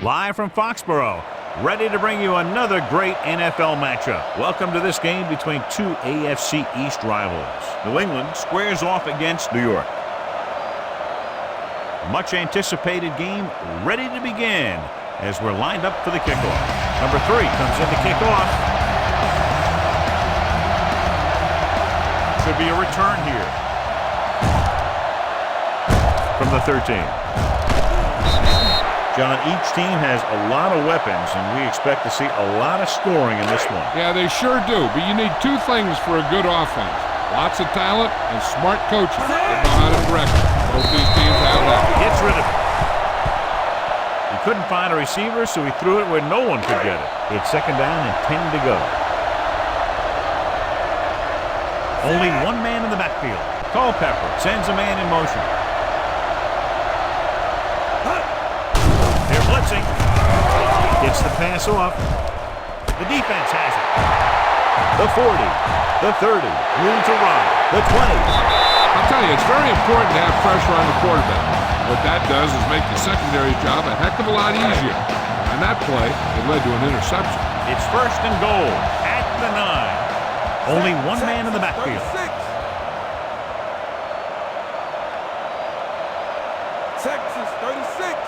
Live from Foxborough, ready to bring you another great NFL matchup. Welcome to this game between two AFC East rivals. New England squares off against New York. Much anticipated game ready to begin as we're lined up for the kickoff. Number 3 comes in to kick off. Should be a return here from the 13. John, each team has a lot of weapons, and we expect to see a lot of scoring in this one. Yeah, they sure do, but you need two things for a good offense. Lots of talent and smart coaches that know how to direct it. Both these teams have that. Gets rid of it. He couldn't find a receiver, so he threw it where no one could get it. It's second down and 10 to go. Only one man in the backfield. Culpepper sends a man in motion. They're blitzing. Gets the pass off. The defense has it. The 40, the 30, room to run, the 20. I'll tell you, it's very important to have pressure on the quarterback. What that does is make the secondary job a heck of a lot easier. And that play, it led to an interception. It's first and goal at the 9. Only one man in the backfield. Texas 36.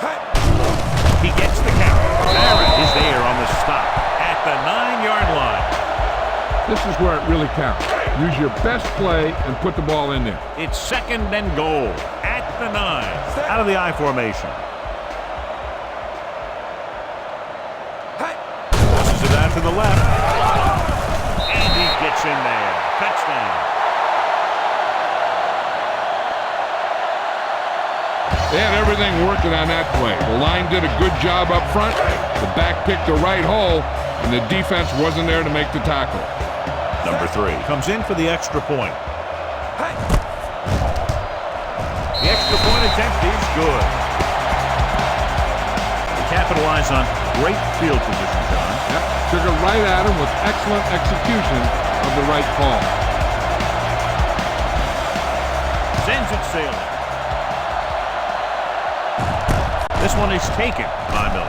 He gets the count. Barrett is there on the stop at the 9-yard line. This is where it really counts. Use your best play and put the ball in there. It's second and goal at the 9. Out of the I formation. Pushes it out to the left. And he gets in there. Touchdown. They had everything working on that play. The line did a good job up front. The back picked the right hole, and the defense wasn't there to make the tackle. Number 3 comes in for the extra point. The extra point attempt is good. They capitalize on great field position, John. Yep, took it right at him with excellent execution of the right call. Sends it sailing. This one is taken by Miller.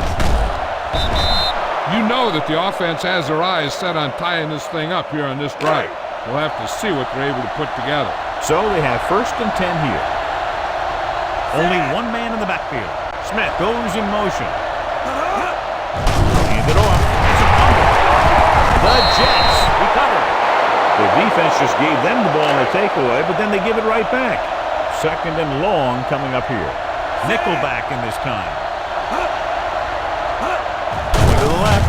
You know that the offense has their eyes set on tying this thing up here on this drive. We'll have to see what they're able to put together. So they have first and 10 here. Only one man in the backfield. Smith goes in motion. Hand it off. It's a fumble. The Jets recover. The defense just gave them the ball in the takeaway, but then they give it right back. Second and long coming up here. Nickelback in this time. To the left.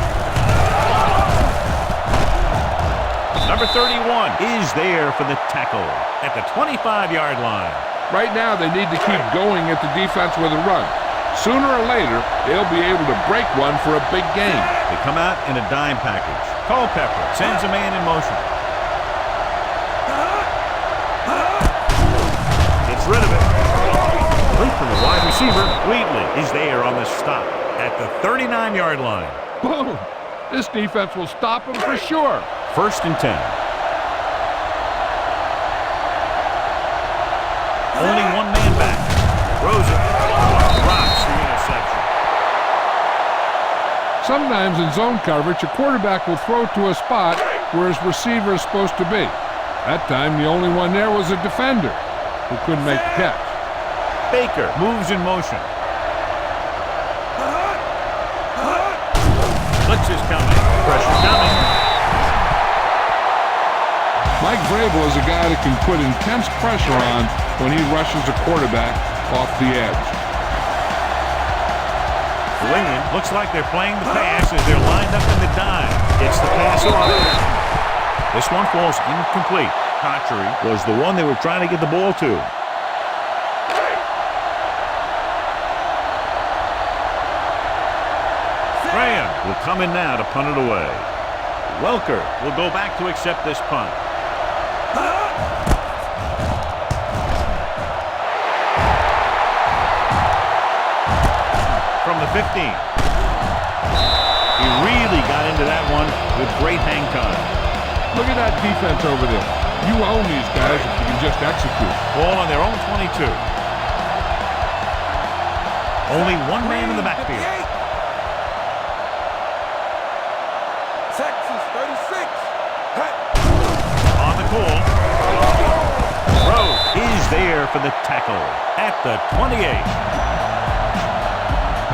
Number 31 is there for the tackle at the 25-yard line. Right now, they need to keep going at the defense with a run. Sooner or later, they'll be able to break one for a big game. They come out in a dime package. Culpepper sends a man in motion. Gets rid of it. Complete from the wide receiver. Wheatley is there on the stop at the 39-yard line. Boom! This defense will stop him for sure. First and 10. Only one man back. Throws it. Drops the interception. Sometimes in zone coverage, a quarterback will throw to a spot where his receiver is supposed to be. That time, the only one there was a defender who couldn't make the catch. Baker moves in motion. Blitz is coming. Pressure coming. Mike Vrabel is a guy that can put intense pressure on when he rushes a quarterback off the edge. New England looks like they're playing the pass as they're lined up in the dime. Gets the pass off. This one falls incomplete. Cotchery was the one they were trying to get the ball to. Graham will come in now to punt it away. Welker will go back to accept this punt. From the 15. He really got into that one with great hang time. Look at that defense over there. You own these guys if you can just execute. Ball on their own 22. Only one man in the backfield. pull. Throw is there for the tackle at the 28.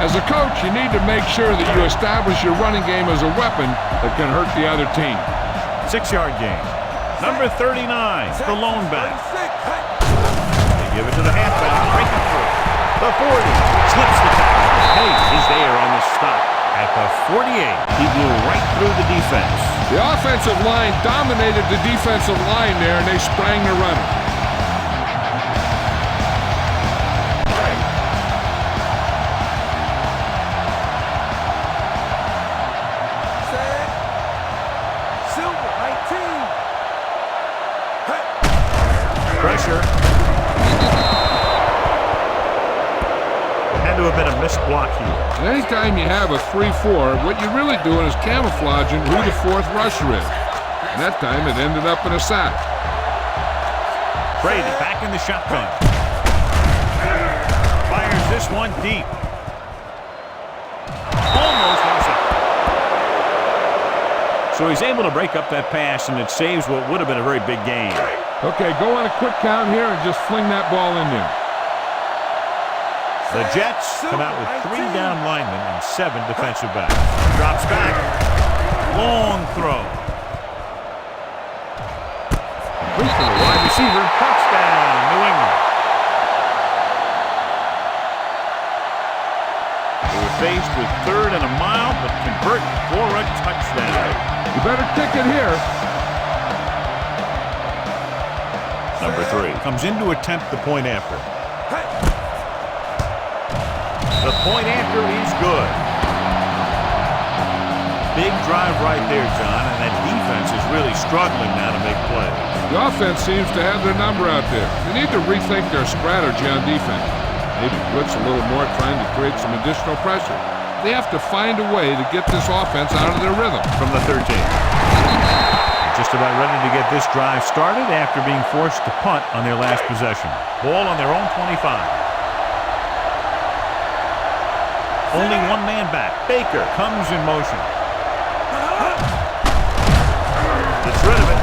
As a coach, you need to make sure that you establish your running game as a weapon that can hurt the other team. 6-yard gain. Number 39, the lone back. They give it to the halfback, breaking through. The 40, slips the tackle. Pace is there on the stop. At the 48, he blew right through the defense. The offensive line dominated the defensive line there, and they sprang the runner. Pressure. Had to have been a missed block here. Anytime you have a 3-4, what you're really doing is camouflaging who the fourth rusher is. And that time it ended up in a sack. Brady back in the shotgun. Fires this one deep. Almost intercepted. So he's able to break up that pass, and it saves what would have been a very big gain. Okay, go on a quick count here and just fling that ball in there. The Jets come out with 3 down linemen and 7 defensive backs. Drops back. Long throw. Complete to the wide receiver. Touchdown, New England. They were faced with 3rd and a mile, but convert for a touchdown. You better kick it here. Number 3 comes in to attempt the point after. The point after is good. Big drive right there, John, and that defense is really struggling now to make plays. The offense seems to have their number out there. They need to rethink their strategy on defense. Maybe blitz a little more, trying to create some additional pressure. They have to find a way to get this offense out of their rhythm. From the 13. Just about ready to get this drive started after being forced to punt on their last possession. Ball on their own 25. Only one man back. Baker comes in motion. Gets rid of it.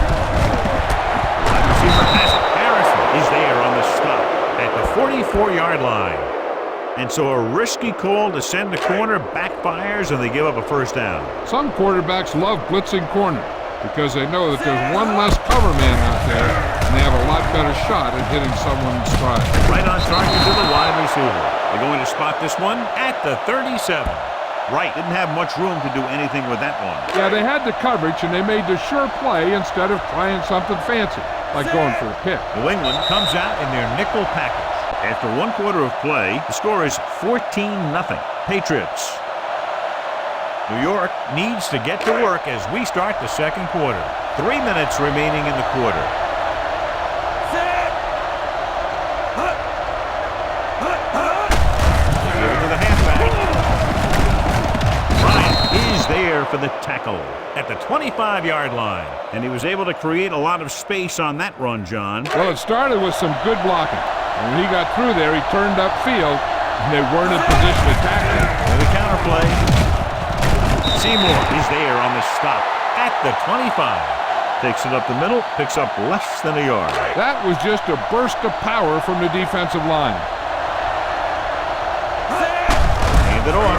Wide receiver has it. Harrison is there on the stop at the 44-yard line. And so a risky call to send the corner backfires, and they give up a first down. Some quarterbacks love blitzing corner because they know that there's one less cover man out there, and they have a lot better shot at hitting someone in stride. Right on target to the wide receiver. They're going to spot this one at the 37. Right, didn't have much room to do anything with that one. Yeah, they had the coverage, and they made the sure play instead of trying something fancy, like going for a pick. New England comes out in their nickel package. After 1 quarter of play, the score is 14-0. Patriots. New York needs to get to work as we start the second quarter. 3 minutes remaining in the quarter. Give it to the halfback. Bryant is there for the tackle at the 25-yard line. And he was able to create a lot of space on that run, John. Well, it started with some good blocking. And when he got through there, he turned upfield, and they weren't in position to tackle him. And the counterplay. Seymour is there on the stop at the 25. Takes it up the middle, picks up less than a yard. That was just a burst of power from the defensive line. Hand it off.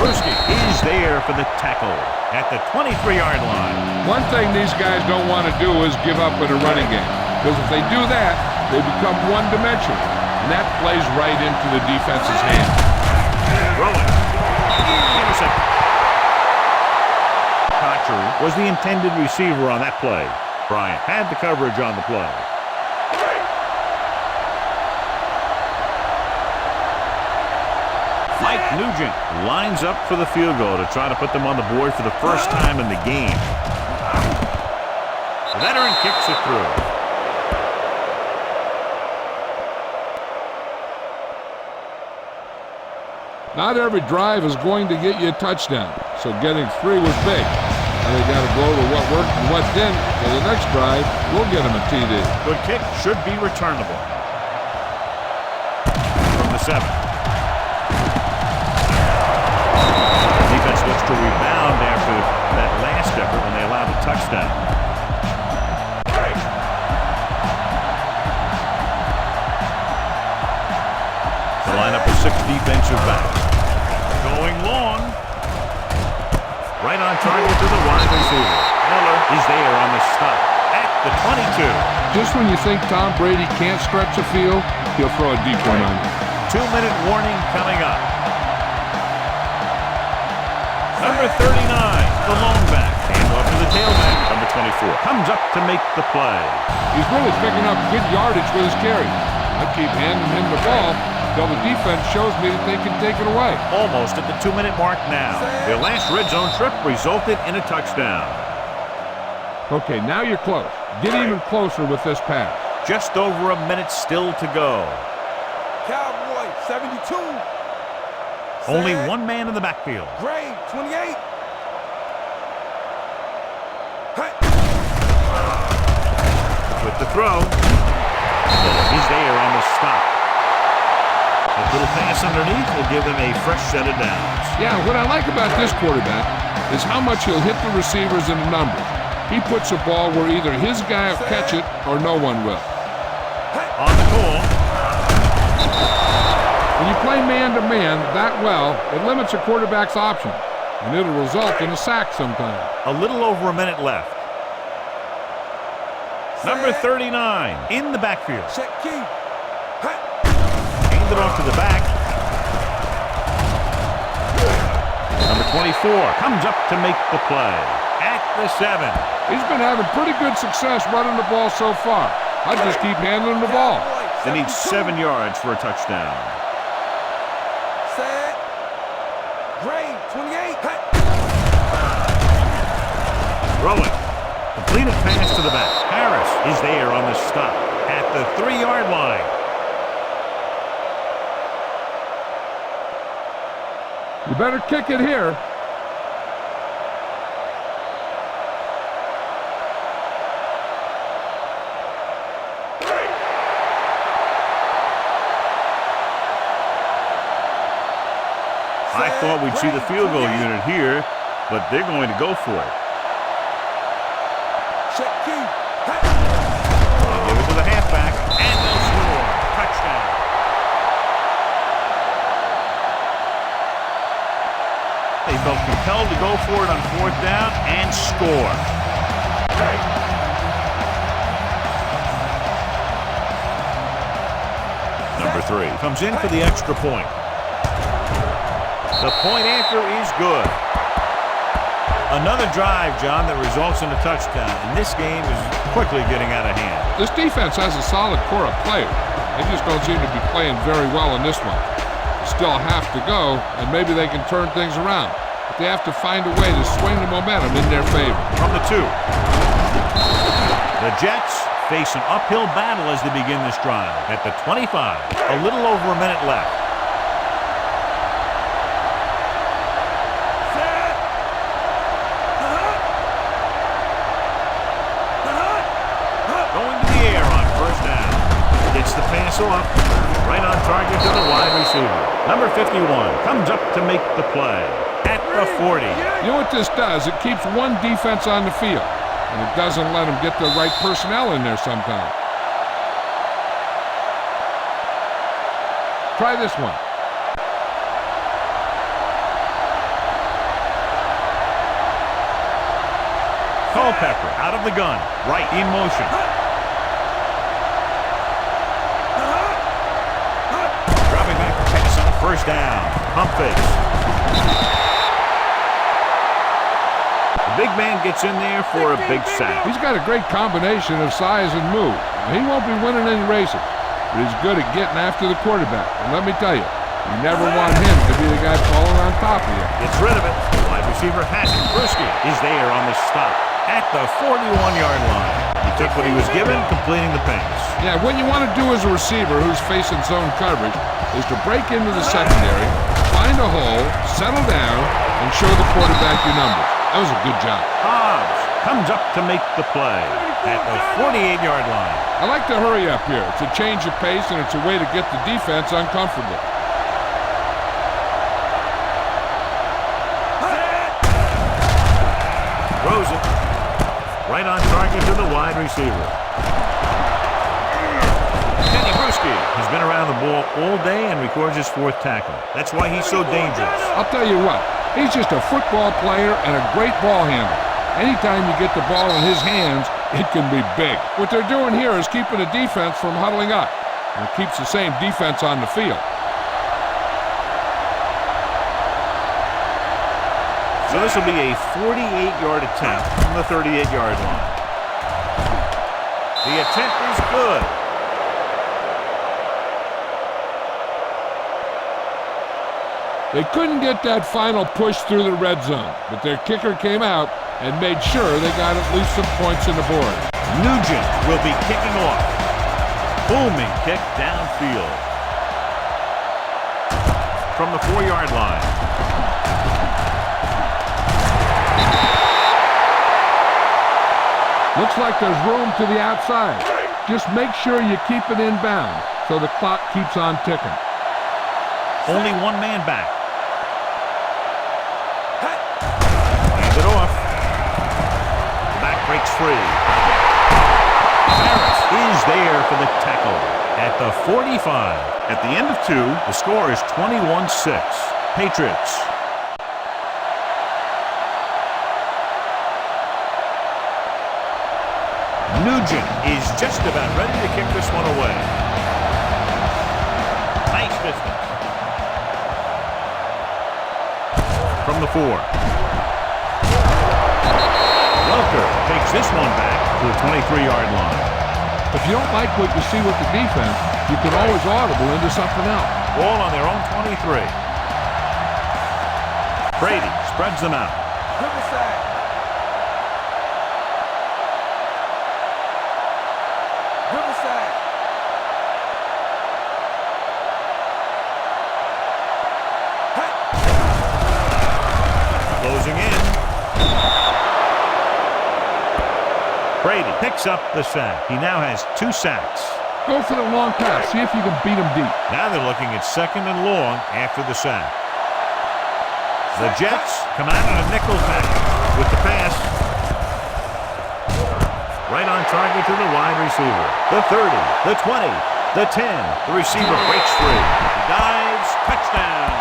Bruschi is there for the tackle at the 23-yard line. One thing these guys don't want to do is give up in a running game. Because if they do that, they become one-dimensional. And that plays right into the defense's hand. Throwing. Intercepted. Cotchery was the intended receiver on that play. Bryant had the coverage on the play. Mike Nugent lines up for the field goal to try to put them on the board for the first time in the game. The veteran kicks it through. Not every drive is going to get you a touchdown, so getting 3 was big. Now they got to go to what worked and what didn't, so the next drive will get them a TD. Good kick should be returnable. From the 7. Defense looks to rebound after that last effort when they allowed a touchdown. 6 defensive backs. Going long. Right on target to the wide receiver. Miller is there on the stop at the 22. Just when you think Tom Brady can't stretch the field, he'll throw a deep one on you. 2-minute warning coming up. Number 39, the lone back. Hand off to the tailback. Number 24 comes up to make the play. He's really picking up good yardage with his carry. I keep handing him the ball until the defense shows me that they can take it away. Almost at the 2-minute mark now. Their last red zone trip resulted in a touchdown. Okay, now you're close. Get even closer with this pass. Just over a minute still to go. Cowboy, 72. Only one man in the backfield. Gray, 28. With the throw. He's there on the stop. A little pass underneath will give them a fresh set of downs. Yeah, what I like about this quarterback is how much he'll hit the receivers in the numbers. He puts a ball where either his guy will catch it or no one will. On the call. When you play man-to-man that well, it limits a quarterback's options, and it'll result in a sack sometimes. A little over a minute left. Number 39 in the backfield. Check key. Hand it off to the back. Number 24 comes up to make the play at the 7. He's been having pretty good success running the ball so far. I just keep handing him the ball. They need 7 yards for a touchdown. Set. Gray, 28. Throwing. Completed pass to the back. Harris is there on the stop at the 3-yard line. You better kick it here. I thought we'd see the field goal unit here, but they're going to go for it. Check key. They'll give it to the halfback, and they'll score. Touchdown. They felt compelled to go for it on 4th down and score. Number 3 comes in for the extra point. The point after is good. Another drive, John, that results in a touchdown. And this game is quickly getting out of hand. This defense has a solid core of players. They just don't seem to be playing very well in this one. They still have to go, and maybe they can turn things around. But they have to find a way to swing the momentum in their favor. From the 2. The Jets face an uphill battle as they begin this drive. At the 25, a little over a minute left. Off, right on target to the wide receiver. Number 51 comes up to make the play at the 40. You know what this does? It keeps one defense on the field, and it doesn't let them get the right personnel in there sometimes. Try this one. Culpepper out of the gun, right in motion. First down. Pump fakes. The big man gets in there for a big sack. He's got a great combination of size and move. He won't be winning any races, but he's good at getting after the quarterback. And let me tell you, you never want him to be the guy falling on top of you. Gets rid of it. The wide receiver Hassan Bruschi is there on the stop at the 41-yard line. He took what he was given, completing the pass. Yeah, what you want to do as a receiver who's facing zone coverage is to break into the secondary, find a hole, settle down, and show the quarterback your numbers. That was a good job. Hobbs comes up to make the play at the 48-yard line. I like to hurry up here. It's a change of pace, and it's a way to get the defense uncomfortable. Throws it. Right on target to the wide receiver. Trubisky has been around the ball all day and records his 4th tackle. That's why he's so dangerous. I'll tell you what, he's just a football player and a great ball handler. Anytime you get the ball in his hands, it can be big. What they're doing here is keeping the defense from huddling up. And it keeps the same defense on the field. So this will be a 48-yard attempt from the 38-yard line. The attempt is good. They couldn't get that final push through the red zone, but their kicker came out and made sure they got at least some points in the board. Nugent will be kicking off. Booming kick downfield. From the 4-yard line. Looks like there's room to the outside. Just make sure you keep it inbound so the clock keeps on ticking. Only one man back. Hands it off. The back breaks free. Harris is there for the tackle at the 45. At the end of 2, the score is 21-6. Patriots. Nugent is just about ready to kick this one away. Nice distance. From the 4. Welker takes this one back to the 23-yard line. If you don't like what you see with the defense, you can always audible into something else. Ball on their own 23. Brady spreads them out. Riverside. Riverside. Closing in. Brady picks up the sack. He now has 2 sacks. Go for the long pass. See if you can beat them deep. Now they're looking at 2nd and long after the sack. The Jets come out in a nickel package with the pass. Right on target to the wide receiver. The 30, the 20, the 10. The receiver breaks free. He dives. Touchdown.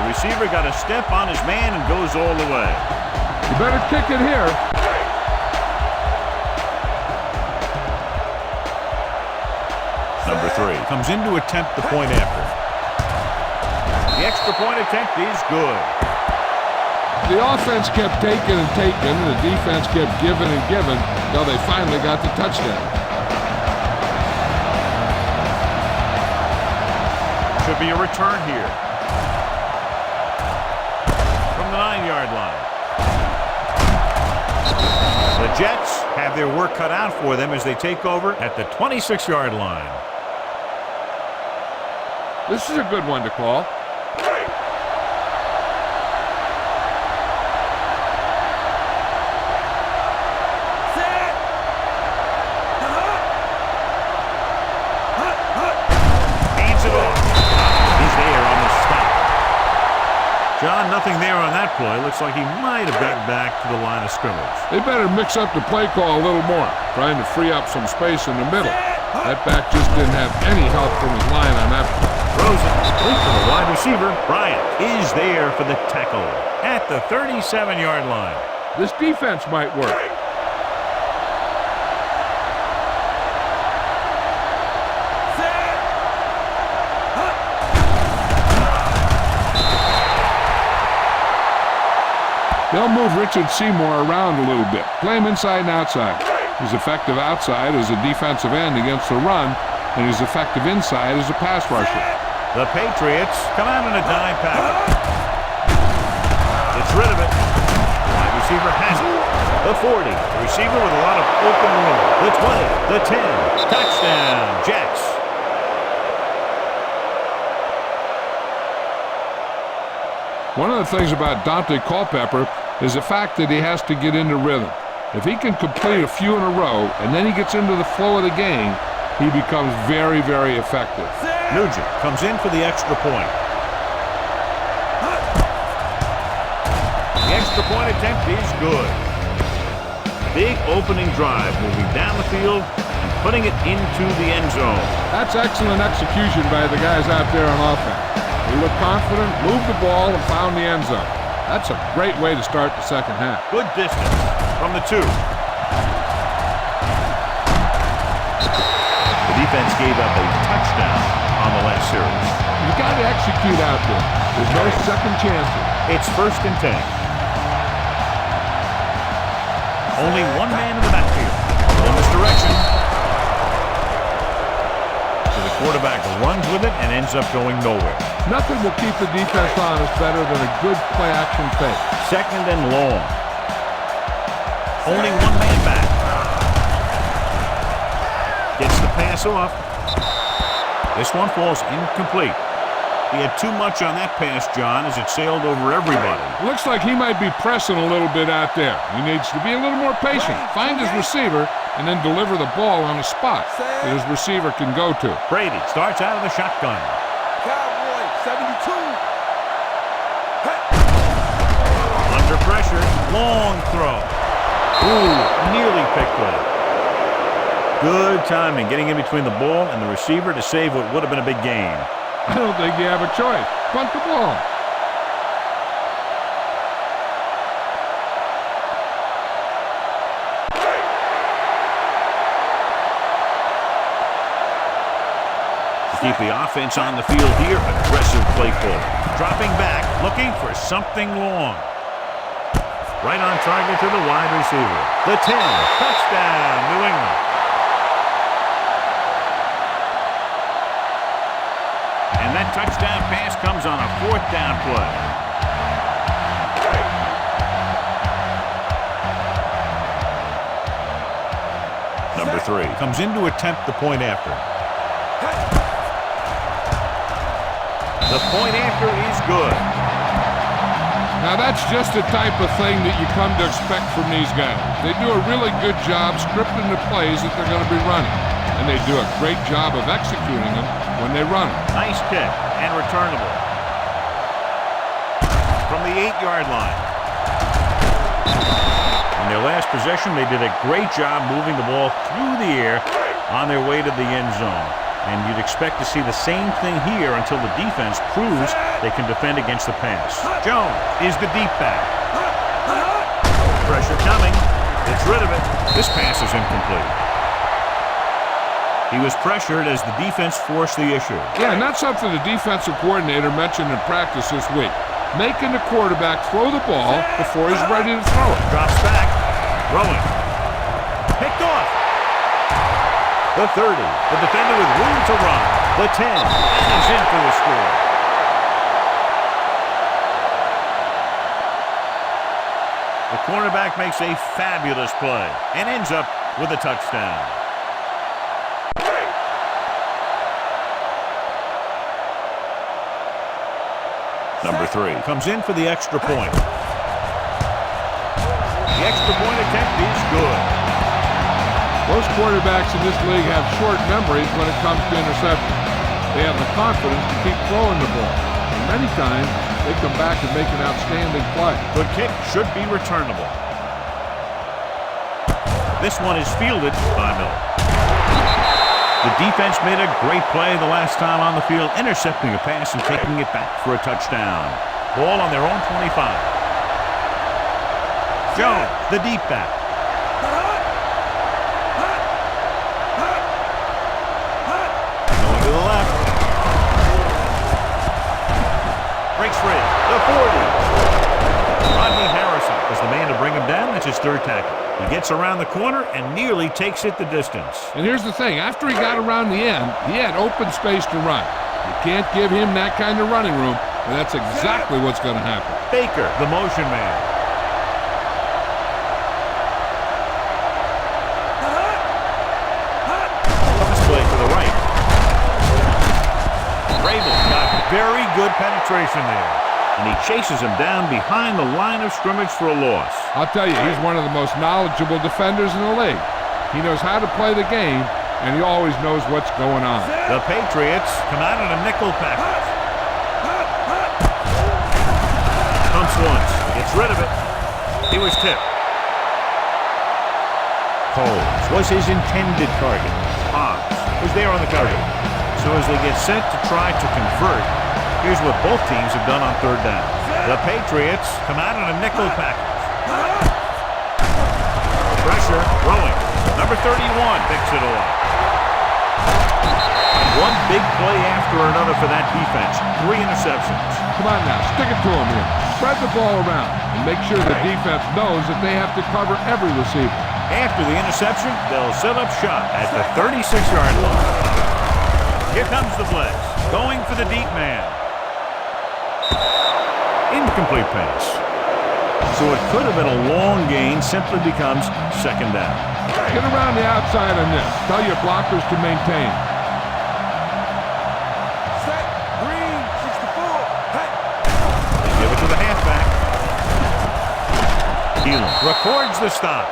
The receiver got a step on his man and goes all the way. You better kick it here. Number 3 comes in to attempt the point after. The extra point attempt is good. The offense kept taking and taking, and the defense kept giving and giving until they finally got the touchdown. Should be a return here. From the 9-yard line. The Jets have their work cut out for them as they take over at the 26-yard line. This is a good one to call. John, nothing there on that play. Looks like he might have gotten back to the line of scrimmage. They better mix up the play call a little more, trying to free up some space in the middle. That back just didn't have any help from his line on that play. Throws it complete to the wide receiver. Bryant is there for the tackle at the 37-yard line. This defense might work. They'll move Richard Seymour around a little bit. Play him inside and outside. He's effective outside as a defensive end against the run, and he's effective inside as a pass rusher. The Patriots come out in a dime package. Gets rid of it. Wide receiver has it. The 40. The receiver with a lot of open room. The 20. The 10. Touchdown, Jets. One of the things about Dante Culpepper is the fact that he has to get into rhythm. If he can complete a few in a row and then he gets into the flow of the game, he becomes very, very effective. Nugent comes in for the extra point. The extra point attempt is good. Big opening drive, moving down the field and putting it into the end zone. That's excellent execution by the guys out there on offense. They looked confident, moved the ball, and found the end zone. That's a great way to start the second half. Good distance from the 2. The defense gave up a touchdown on the last series. You got to execute out there. There's no second chances. It's 1st and 10. Only one man in the backfield. In this direction. So the quarterback runs with it and ends up going nowhere. Nothing will keep the defense honest better than a good play-action fake. 2nd and long. Only one man back. Gets the pass off. This one falls incomplete. He had too much on that pass, John, as it sailed over everybody. Looks like he might be pressing a little bit out there. He needs to be a little more patient, find his receiver, and then deliver the ball on a spot that his receiver can go to. Brady starts out of the shotgun. Cowboy, 72. Under pressure, long throw. Ooh, nearly picked up. Good timing, getting in between the ball and the receiver to save what would have been a big game. I don't think you have a choice. Punt the ball. To keep the offense on the field here, aggressive play call. Dropping back, looking for something long. Right on target to the wide receiver. The 10, touchdown, New England. And that touchdown pass comes on a 4th down play. Number 3 comes in to attempt the point after. The point after is good. Now that's just the type of thing that you come to expect from these guys. They do a really good job scripting the plays that they're going to be running. And they do a great job of executing them when they run them. Nice kick and returnable. From the 8-yard line. In their last possession, they did a great job moving the ball through the air on their way to the end zone. And you'd expect to see the same thing here until the defense proves they can defend against the pass. Jones is the deep back. Pressure coming. Gets rid of it. This pass is incomplete. He was pressured as the defense forced the issue. Yeah, and that's something the defensive coordinator mentioned in practice this week. Making the quarterback throw the ball before he's ready to throw it. Drops back. Throwing. Picked off. The 30. The defender with room to run. The 10. He's in for the score. The cornerback makes a fabulous play and ends up with a touchdown. Number 3 comes in for the extra point. The extra point attempt is good. Most quarterbacks in this league have short memories when it comes to interceptions. They have the confidence to keep throwing the ball. And many times, they come back and make an outstanding play. The kick should be returnable. This one is fielded by Miller. The defense made a great play the last time on the field, intercepting a pass and taking it back for a touchdown. Ball on their own 25. Jones, the deep back. Going to the left. Breaks free. The 40. Rodney Harrison is the man to bring him down. That's his 3rd tackle. He gets around the corner and nearly takes it the distance. And here's the thing. After he got around the end, he had open space to run. You can't give him that kind of running room, and that's exactly what's going to happen. Baker, the motion man. Play to the right. Rabel got very good penetration there. And he chases him down behind the line of scrimmage for a loss. I'll tell you, he's one of the most knowledgeable defenders in the league. He knows how to play the game, and he always knows what's going on. The Patriots come out in a nickel package. Pumps once, gets rid of it. He was tipped. Coles was his intended target. Hobbs was there on the cover. So as they get set to try to convert, here's what both teams have done on third down. The Patriots come out in a nickel package. Pressure, throwing. Number 31 picks it off. One big play after another for that defense. 3 interceptions. Come on now, stick it to him here. Spread the ball around and make sure the defense knows that they have to cover every receiver. After the interception, they'll set up shop at the 36-yard line. Here comes the blitz. Going for the deep man. Incomplete pass. So it could have been a long gain, simply becomes second down. Get around the outside on this. Tell your blockers to maintain. Set. Green. 64. Hey. Give it to the halfback. Elam records the stop.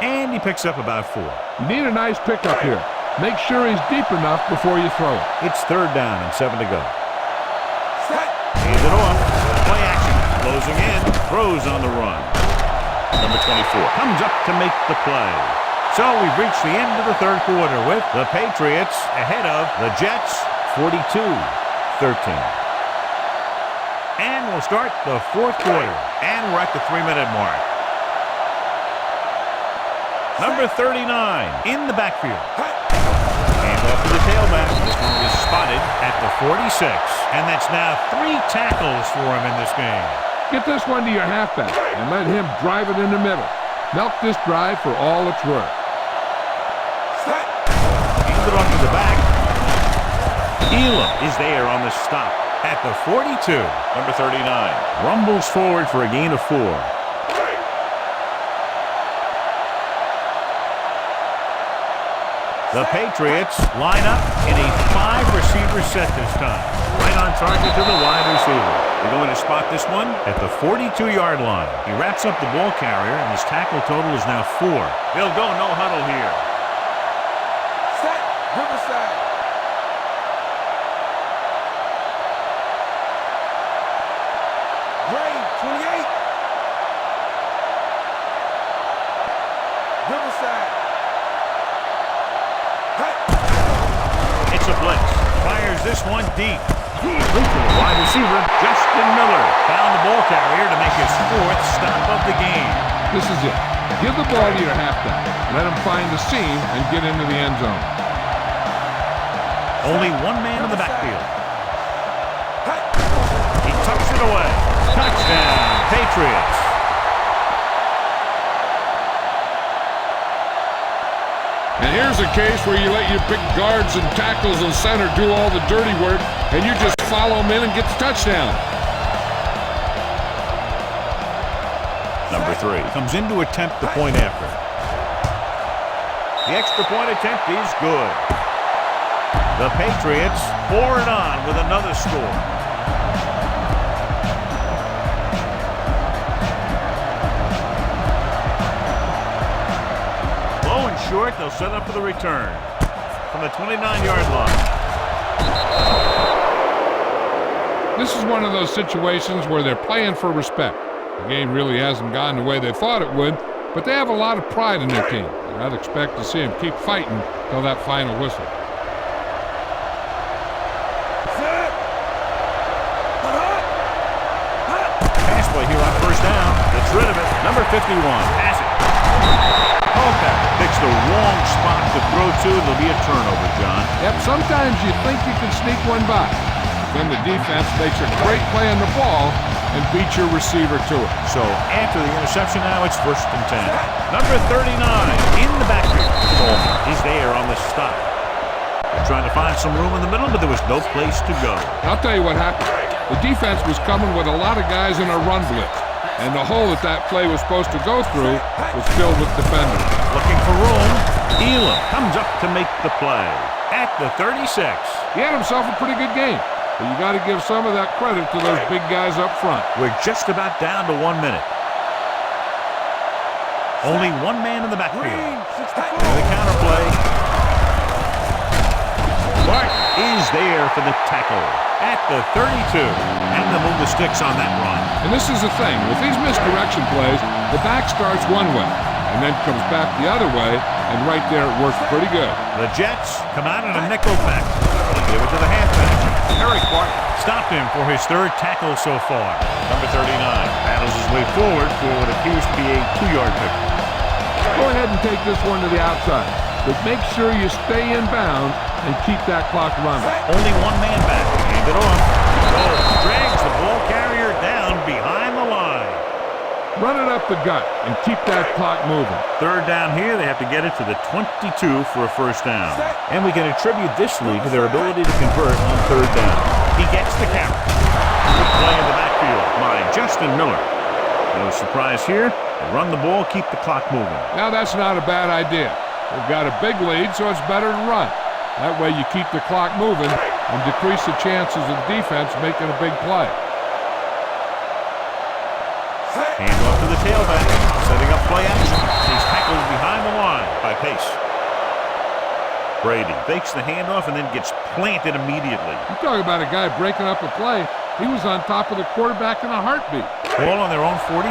And he picks up about 4. You need a nice pickup here. Make sure he's deep enough before you throw it. It's third down and 7 to go. Set. Hands it off. Play action. Closing in. Throws on the run. Number 24 comes up to make the play. So we've reached the end of the third quarter with the Patriots ahead of the Jets 42-13. And we'll start the fourth quarter. And we're at the 3-minute mark. Number 39 in the backfield. Hand off to the tailback. This one is spotted at the 46. And that's now 3 tackles for him in this game. Get this one to your halfback and let him drive it in the middle. Milk this drive for all it's worth. Set. Hand it off to the back. Elam is there on the stop at the 42. Number 39 rumbles forward for a gain of 4. The Patriots line up in a 5-receiver set this time. Right on target to the wide receiver. They're going to spot this one at the 42-yard line. He wraps up the ball carrier, and his tackle total is now 4. They'll go no huddle here. Set. Riverside. Gray. 28. Riverside. It's a blitz. Fires this one deep. Wide receiver, Justin Miller, found the ball carrier to make his 4th stop of the game. This is it. Give the ball to your halfback. Let him find the seam and get into the end zone. Only one man in the backfield. He tucks it away. Touchdown, Patriots. And here's a case where you let your big guards and tackles and center do all the dirty work, and you just follow them in and get the touchdown. Number 3 comes in to attempt the point after. The extra point attempt is good. The Patriots pour it on with another score. Short, they'll set up for the return from the 29-yard line. This is one of those situations where they're playing for respect. The game really hasn't gone the way they thought it would, but they have a lot of pride in their team. And I'd expect to see them keep fighting till that final whistle. Pass play here on first down. Gets rid of it. Number 51. Pass it. Okay. Picks the wrong spot to throw to. There'll be a turnover, John. Yep, sometimes you think you can sneak one by. Then the defense makes a great play on the ball and beats your receiver to it. So after the interception now, it's 1st and 10. Number 39 in the backfield. Coleman is there on the stop. They're trying to find some room in the middle, but there was no place to go. I'll tell you what happened. The defense was coming with a lot of guys in a run blitz. And the hole that play was supposed to go through was filled with defenders. Looking for room. Elam comes up to make the play at the 36. He had himself a pretty good game. But you got to give some of that credit to those big guys up front. We're just about down to 1 minute. Only one man in the backfield. The counterplay. Clark is there for the tackle at the 32. And they'll move the sticks on that run. And this is the thing. With these misdirection plays, the back starts one way. and then comes back the other way, and right there it works pretty good. The Jets come out in a nickel back. They give it to the halfback. Very quiet. Stopped him for his third tackle so far. Number 39 battles his way forward for what appears to be a 2-yard pickup. Go ahead and take this one to the outside, but make sure you stay in bounds and keep that clock running. Only one man back. Hand it off. Drags the ball carrier down behind the line. Run it up the gut and keep that clock moving. Third down here, they have to get it to the 22 for a first down. And we can attribute this lead to their ability to convert on third down. He gets the carry. Good play in the backfield by Justin Miller. No surprise here. They run the ball, keep the clock moving. Now that's not a bad idea. They've got a big lead, so it's better to run. That way you keep the clock moving and decrease the chances of defense making a big play. Hand off to the tailback, setting up play action. He's tackled behind the line by Pace. Brady fakes the handoff and then gets planted immediately. You talk about a guy breaking up a play. He was on top of the quarterback in a heartbeat. Ball on their own 44.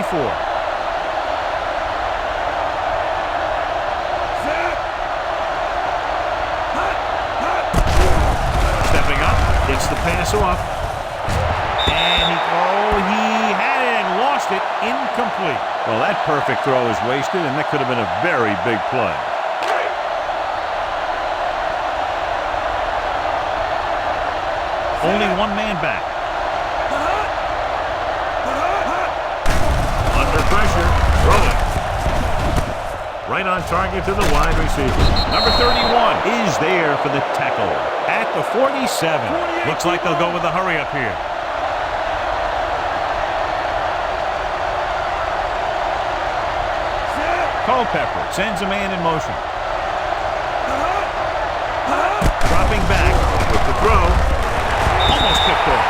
Stepping up, gets the pass off. And he had it and lost it, incomplete. Well, that perfect throw is wasted, and that could have been a very big play. Only one man back. Under pressure, throwing. Right on target to the wide receiver. Number 31 is there for the tackle at the 47. Looks like they'll go with a hurry up here. Culpepper sends a man in motion. Dropping back with the throw. Almost picked off.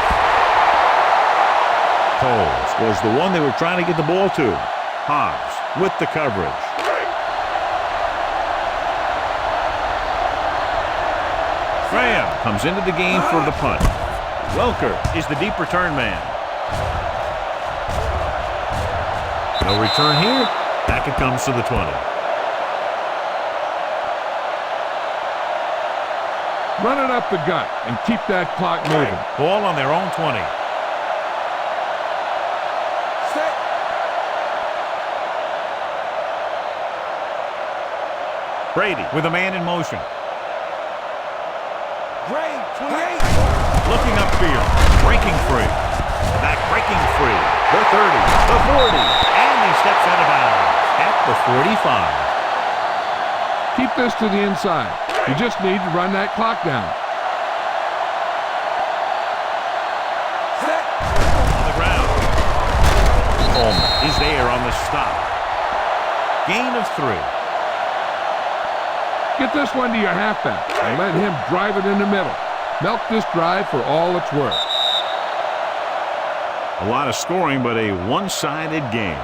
Coles was the one they were trying to get the ball to. Hobbs with the coverage. Graham comes into the game for the punt. Welker is the deep return man. No return here. Back it comes to the 20. Run it up the gut and keep that clock moving. Ball on their own 20. Brady with a man in motion. Looking upfield, breaking free. Back breaking free. The 30, the 40, and he steps out of bounds at the 45. Keep this to the inside. You just need to run that clock down. On the ground. Coleman is there on the stop. Gain of 3. Get this one to your halfback and let him drive it in the middle. Milk this drive for all it's worth. A lot of scoring, but a one-sided game.